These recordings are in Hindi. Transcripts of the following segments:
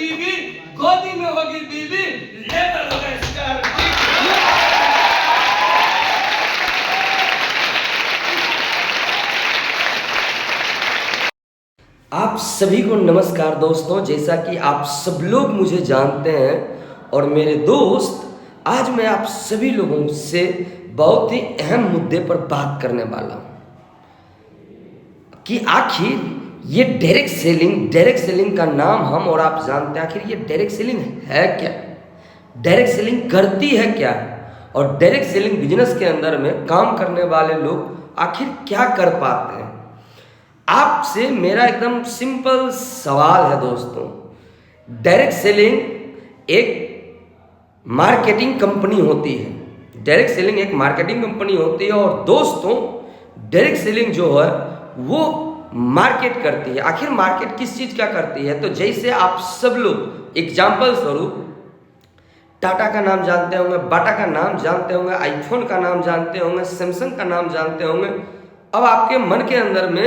टीवी, गोदी में होगी बीबी, लेकर होगा स्टार। आप सभी को नमस्कार दोस्तों। जैसा कि आप सब लोग मुझे जानते हैं और मेरे दोस्त, आज मैं आप सभी लोगों से बहुत ही अहम मुद्दे पर बात करने वाला हूं कि आखिर ये डायरेक्ट सेलिंग का नाम हम और आप जानते हैं। आखिर ये डायरेक्ट सेलिंग है क्या, डायरेक्ट सेलिंग करती है क्या, और डायरेक्ट सेलिंग बिजनेस के अंदर में काम करने वाले लोग आखिर क्या कर पाते हैं। आपसे मेरा एकदम सिंपल सवाल है दोस्तों। डायरेक्ट सेलिंग एक मार्केटिंग कंपनी होती है, डायरेक्ट सेलिंग एक मार्केटिंग कंपनी होती है और दोस्तों डायरेक्ट सेलिंग जो है वो मार्केट करती है। आखिर मार्केट किस चीज़ का करती है? तो जैसे आप सब लोग एग्जाम्पल स्वरूप टाटा का नाम जानते होंगे, बाटा का नाम जानते होंगे, आईफोन का नाम जानते होंगे, सैमसंग का नाम जानते होंगे। अब आपके मन के अंदर में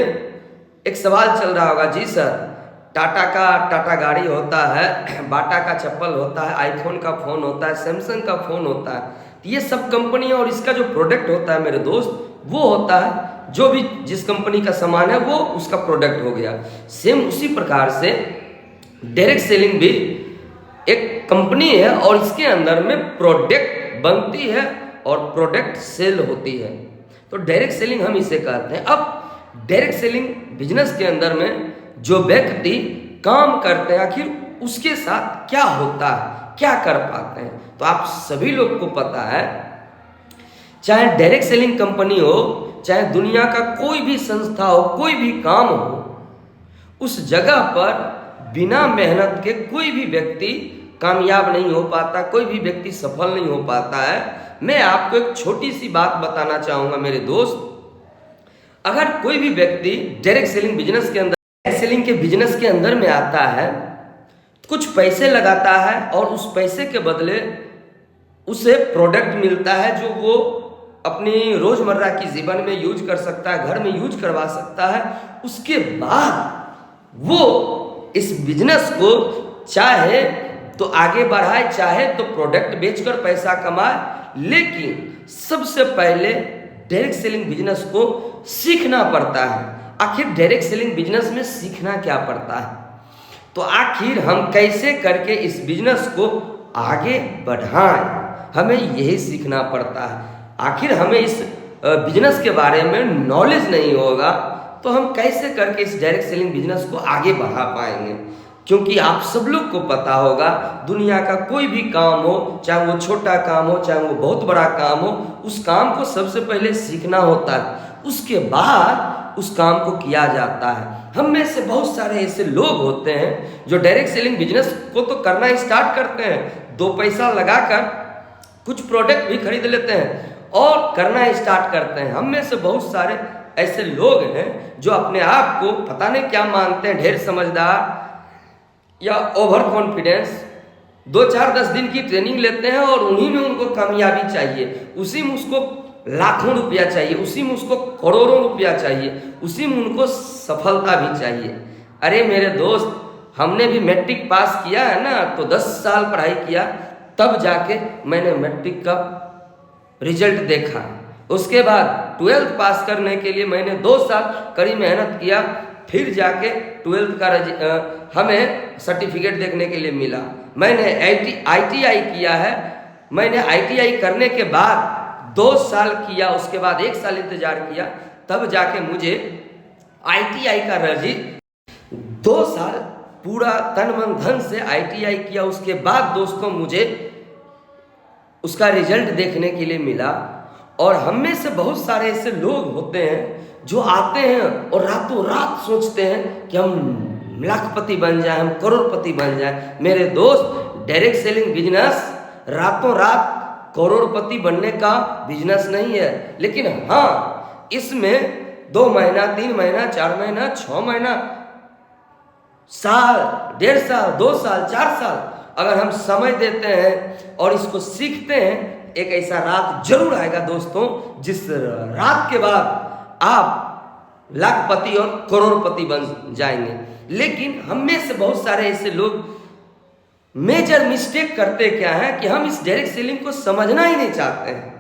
एक सवाल चल रहा होगा, जी सर टाटा गाड़ी होता है, बाटा का चप्पल होता है, आईफोन का फ़ोन होता है, सैमसंग का फ़ोन होता है, तो ये सब कंपनी और इसका जो प्रोडक्ट होता है मेरे दोस्त वो होता है जो भी जिस कंपनी का सामान है वो उसका प्रोडक्ट हो गया। सेम उसी प्रकार से डायरेक्ट सेलिंग भी एक कंपनी है और इसके अंदर में प्रोडक्ट बनती है और प्रोडक्ट सेल होती है, तो डायरेक्ट सेलिंग हम इसे कहते हैं। अब डायरेक्ट सेलिंग बिजनेस के अंदर में जो व्यक्ति काम करते हैं आखिर उसके साथ क्या होता है, क्या कर पाते हैं, तो आप सभी लोग को पता है, चाहे डायरेक्ट सेलिंग कंपनी हो, चाहे दुनिया का कोई भी संस्था हो, कोई भी काम हो, उस जगह पर बिना मेहनत के कोई भी व्यक्ति कामयाब नहीं हो पाता, कोई भी व्यक्ति सफल नहीं हो पाता है। मैं आपको एक छोटी सी बात बताना चाहूँगा मेरे दोस्त। अगर कोई भी व्यक्ति डायरेक्ट सेलिंग बिजनेस के अंदर में आता है, कुछ पैसे लगाता है और उस पैसे के बदले उसे प्रोडक्ट मिलता है जो वो अपनी रोजमर्रा की जीवन में यूज कर सकता है, घर में यूज करवा सकता है। उसके बाद वो इस बिजनेस को चाहे तो आगे बढ़ाए, चाहे तो प्रोडक्ट बेचकर पैसा कमाए, लेकिन सबसे पहले डायरेक्ट सेलिंग बिजनेस को सीखना पड़ता है। आखिर डायरेक्ट सेलिंग बिजनेस में सीखना क्या पड़ता है, तो आखिर हम कैसे करके इस बिजनेस को आगे बढ़ाएं, हमें यही सीखना पड़ता है। आखिर हमें इस बिजनेस के बारे में नॉलेज नहीं होगा तो हम कैसे करके इस डायरेक्ट सेलिंग बिजनेस को आगे बढ़ा पाएंगे। क्योंकि आप सब लोग को पता होगा, दुनिया का कोई भी काम हो, चाहे वो छोटा काम हो, चाहे वो बहुत बड़ा काम हो, उस काम को सबसे पहले सीखना होता है, उसके बाद उस काम को किया जाता है। हम में से बहुत सारे ऐसे लोग होते हैं जो डायरेक्ट सेलिंग बिजनेस को तो करना स्टार्ट करते हैं, 2 पैसा लगाकर कुछ प्रोडक्ट भी खरीद लेते हैं और करना स्टार्ट करते हैं। हम में से बहुत सारे ऐसे लोग हैं जो अपने आप को पता नहीं क्या मानते हैं, ढेर समझदार या ओवर कॉन्फिडेंस, 2-4-10 दिन की ट्रेनिंग लेते हैं और उन्हीं में उनको कामयाबी चाहिए, उसी में उसको लाखों रुपया चाहिए, उसी में उसको करोड़ों रुपया चाहिए, उसी में उनको सफलता भी चाहिए। अरे मेरे दोस्त, हमने भी मैट्रिक पास किया है ना, तो 10 साल पढ़ाई किया, तब जाके मैंने मैट्रिक का रिजल्ट देखा। उसके बाद 12th पास करने के लिए मैंने 2 साल कड़ी मेहनत किया, फिर जाके 12th का हमें सर्टिफिकेट देखने के लिए मिला। मैंने ITI किया है, मैंने ITI करने के बाद 2 साल किया, उसके बाद 1 साल इंतजार किया, तब जाके मुझे ITI का 2 साल पूरा तन मन धन से ITI किया। उसके बाद दोस्तों मुझे उसका रिजल्ट देखने के लिए मिला। और हम में से बहुत सारे ऐसे लोग होते हैं जो आते हैं और रातों रात सोचते हैं कि हम लाखपति बन जाएं, हम करोड़पति बन जाएं। मेरे दोस्त, डायरेक्ट सेलिंग बिजनेस रातों रात करोड़पति बनने का बिजनेस नहीं है, लेकिन हाँ, इसमें 2 महीना, 3 महीना, 4 महीना, 6 महीना, साल, 1.5 साल, 2 साल, 4 साल अगर हम समय देते हैं और इसको सीखते हैं, एक ऐसा रात जरूर आएगा दोस्तों जिस रात के बाद आप लाखपति और करोड़पति बन जाएंगे। लेकिन हम में से बहुत सारे ऐसे लोग मेजर मिस्टेक करते क्या है कि हम इस डायरेक्ट सेलिंग को समझना ही नहीं चाहते हैं।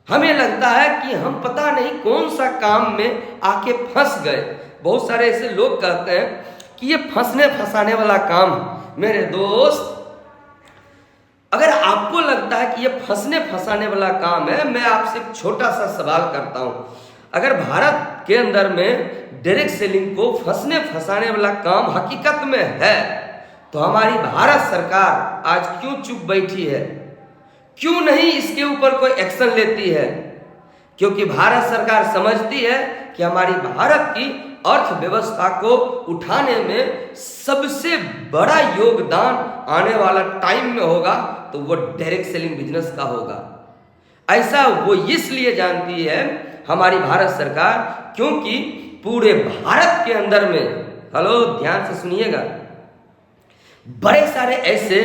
हमें लगता है कि हम पता नहीं कौन सा काम में आके फंस गए। बहुत सारे ऐसे लोग कहते हैं कि ये फंसने फंसाने वाला काम है। मेरे दोस्त, अगर आपको लगता है कि ये फंसने फंसाने वाला काम है, मैं आपसे एक छोटा सा सवाल करता हूं। अगर भारत के अंदर में डायरेक्ट सेलिंग को फंसने फंसाने वाला काम हकीकत में है, तो हमारी भारत सरकार आज क्यों चुप बैठी है? क्यों नहीं इसके ऊपर कोई एक्शन लेती है? क्योंकि भारत सरकार समझती है कि हमारी भारत की अर्थव्यवस्था को उठाने में सबसे बड़ा योगदान आने वाला टाइम में होगा तो वो डायरेक्ट सेलिंग बिजनेस का होगा। ऐसा वो इसलिए जानती है हमारी भारत सरकार, क्योंकि पूरे भारत के अंदर में, हेलो ध्यान से सुनिएगा, बड़े सारे ऐसे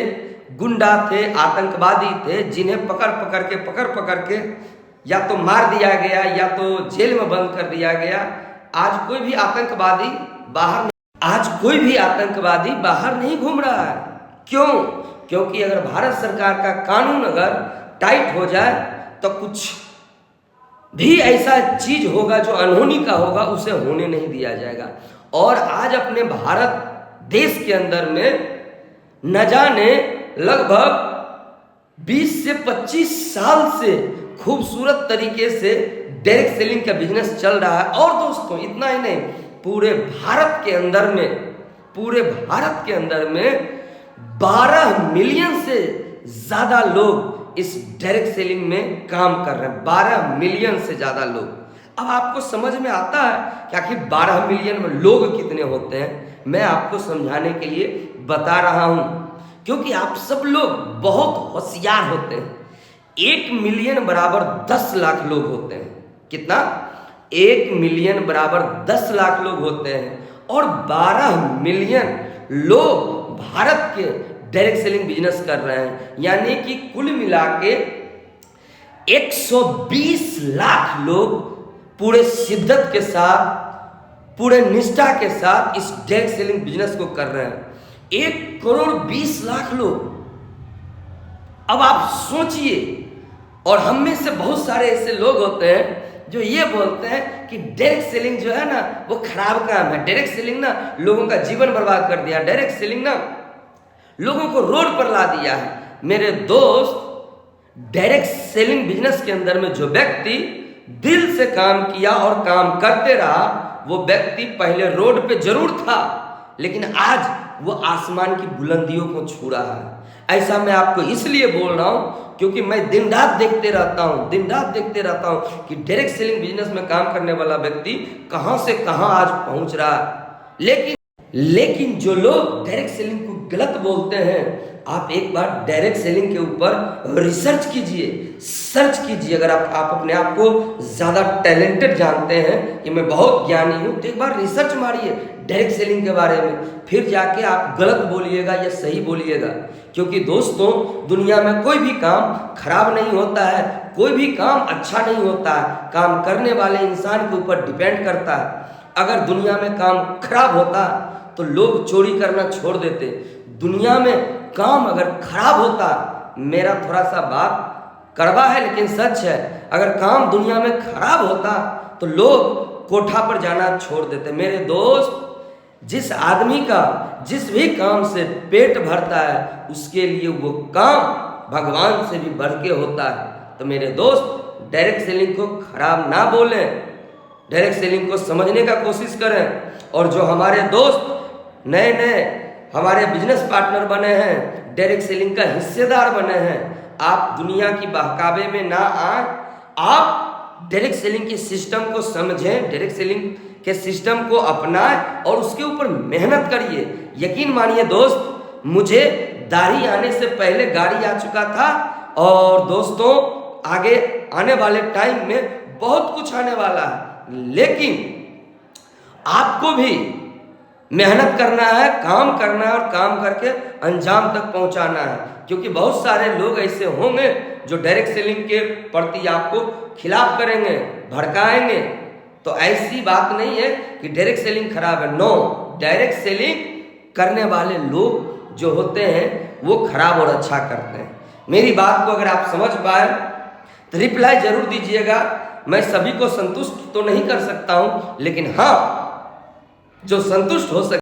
गुंडा थे, आतंकवादी थे, जिन्हें पकड़ पकड़ के या तो मार दिया गया या तो जेल में बंद कर दिया गया। आज कोई भी आतंकवादी बाहर नहीं घूम रहा है। क्यों? क्योंकि अगर भारत सरकार का कानून अगर टाइट हो जाए तो कुछ भी ऐसा चीज होगा जो अनहोनी का होगा, उसे होने नहीं दिया जाएगा। और आज अपने भारत देश के अंदर में न जाने लगभग 20 से 25 साल से खूबसूरत तरीके से डायरेक्ट सेलिंग का बिजनेस चल रहा है। और दोस्तों, इतना ही नहीं, पूरे भारत के अंदर में 12 मिलियन से ज्यादा लोग इस डायरेक्ट सेलिंग में काम कर रहे हैं। 12 मिलियन से ज्यादा लोग। अब आपको समझ में आता है कि आखिर 12 मिलियन में लोग कितने होते हैं? मैं आपको समझाने के लिए बता रहा हूं, क्योंकि आप सब लोग बहुत होशियार होते हैं। 1 मिलियन बराबर 10 लाख लोग होते हैं। कितना? 1 मिलियन बराबर 10 लाख लोग होते हैं। और 12 मिलियन लोग भारत के डायरेक्ट सेलिंग बिजनेस कर रहे हैं, यानी कि कुल मिला के 120 लाख लोग पूरे शिद्दत के साथ, पूरे निष्ठा के साथ इस डायरेक्ट सेलिंग बिजनेस को कर रहे हैं। 1,20,00,000 लोग। अब आप सोचिए, और हम में से बहुत सारे ऐसे लोग होते हैं जो ये बोलते हैं कि डायरेक्ट सेलिंग जो है ना वो खराब काम है। डायरेक्ट सेलिंग ना लोगों का जीवन बर्बाद कर दिया। डायरेक्ट सेलिंग ना लोगों को रोड पर ला दिया है। मेरे दोस्त, डायरेक्ट सेलिंग बिजनेस के अंदर में जो व्यक्ति दिल से काम किया और काम करते रहा, वो व्यक्ति पहले रोड पे जरूर था, लेकिन आज वो आसमान की बुलंदियों को छू रहा है। ऐसा मैं आपको इसलिए बोल रहा हूं क्योंकि मैं दिन रात देखते रहता हूं कि डायरेक्ट सेलिंग बिजनेस में काम करने वाला व्यक्ति कहां से कहां आज पहुंच रहा है। लेकिन जो लोग डायरेक्ट सेलिंग को गलत बोलते हैं, आप एक बार डायरेक्ट सेलिंग के ऊपर रिसर्च कीजिए, सर्च कीजिए। अगर आप अपने आप को ज्यादा टैलेंटेड जानते हैं कि मैं बहुत ज्ञानी हूं, तो एक बार रिसर्च मारिए डायरेक्ट सेलिंग के बारे में, फिर जाके आप गलत बोलिएगा या सही बोलिएगा। क्योंकि दोस्तों, दुनिया में कोई भी काम खराब नहीं होता है, कोई भी काम अच्छा नहीं होता है। काम करने वाले इंसान के ऊपर डिपेंड करता है। अगर दुनिया में काम खराब होता तो लोग चोरी करना छोड़ देते। दुनिया में काम अगर खराब होता, मेरा थोड़ा सा बात कड़वा है लेकिन सच है, अगर काम दुनिया में खराब होता तो लोग कोठा पर जाना छोड़ देते। मेरे दोस्त, जिस आदमी का जिस भी काम से पेट भरता है, उसके लिए वो काम भगवान से भी बढ़ के होता है। तो मेरे दोस्त, डायरेक्ट सेलिंग को खराब ना बोलें, डायरेक्ट सेलिंग को समझने का कोशिश करें। और जो हमारे दोस्त नए नए हमारे बिजनेस पार्टनर बने हैं, डायरेक्ट सेलिंग का हिस्सेदार बने हैं, आप दुनिया की बहकावे में ना आए। आप डायरेक्ट सेलिंग के सिस्टम को समझें, डायरेक्ट सेलिंग के सिस्टम को अपनाएं और उसके ऊपर मेहनत करिए। यकीन मानिए दोस्त, मुझे दाढ़ी आने से पहले गाड़ी आ चुका था, और दोस्तों आगे आने वाले टाइम में बहुत कुछ आने वाला है। लेकिन आपको भी मेहनत करना है, काम करना है, और काम करके अंजाम तक पहुंचाना है। क्योंकि बहुत सारे लोग ऐसे होंगे जो डायरेक्ट सेलिंग के प्रति आपको खिलाफ करेंगे, भड़काएंगे। तो ऐसी बात नहीं है कि डायरेक्ट सेलिंग खराब है। नो, डायरेक्ट सेलिंग करने वाले लोग जो होते हैं वो खराब और अच्छा करते हैं। मेरी बात को अगर आप समझ पाए तो रिप्लाई जरूर दीजिएगा। मैं सभी को संतुष्ट तो नहीं कर सकता हूं, लेकिन हाँ, जो संतुष्ट हो सके